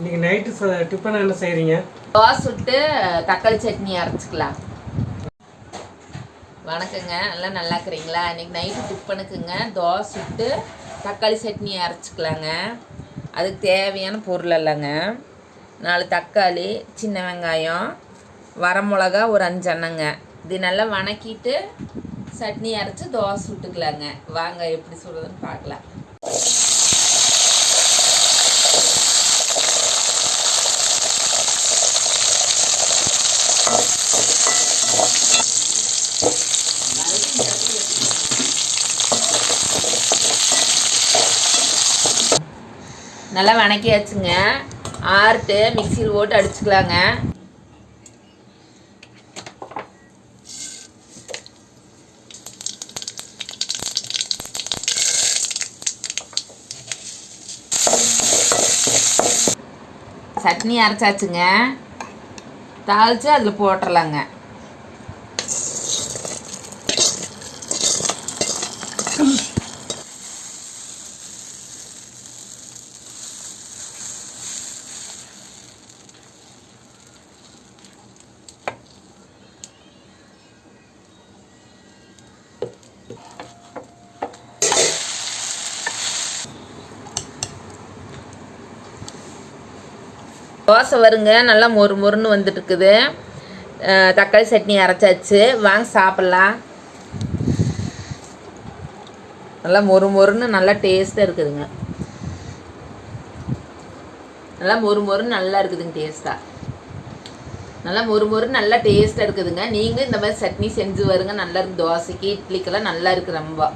இன்னைக்கு night tiffin என்ன செய்கிறீங்க? தோசை சுட்டு தக்காளி சட்னி அரைச்சிக்கலாம். வணக்கங்க, எல்லாம் நல்லா இருக்கிறீங்களா? இன்றைக்கி நைட்டு டிஃபனுக்குங்க தோசை சுட்டு தக்காளி சட்னி அரைச்சிக்கலாங்க. அதுக்கு தேவையான பொருள் இல்லைங்க, 4 தக்காளி, சின்ன வெங்காயம், வரமிளகா ஒரு 5 எண்ணெங்க. இது நல்லா வணக்கிட்டு சட்னி அரைச்சி தோசை சுட்டுக்கலாங்க. வாங்க எப்படி சொல்கிறதுன்னு பார்க்கலாம். நல்லா வணக்கியாச்சுங்க. ஆறுட்டு மிக்சியில் போட்டு அடிச்சுக்கலாங்க. சட்னி அரைச்சாச்சுங்க. தாளித்து அதில் போட்டுடலாங்க. தோசை வருங்க, நல்லா மொறு மொறுன்னு வந்துட்டு இருக்குது. தக்காளி சட்னி அரைச்சாச்சு, வாங்க சாப்பிட்லாம். நல்லா மொறு மொறுன்னு நல்லா டேஸ்ட்டாக இருக்குதுங்க. நல்லா மொறு மொறுன்னு நல்லா இருக்குதுங்க டேஸ்ட்டாக. நல்லா மொறு மொறுன்னு நல்லா டேஸ்ட்டாக இருக்குதுங்க. நீங்கள் இந்த மாதிரி சட்னி செஞ்சு வருங்க, நல்லா இருக்குது. தோசைக்கு இட்லிக்கெல்லாம் நல்லா இருக்குது ரொம்ப.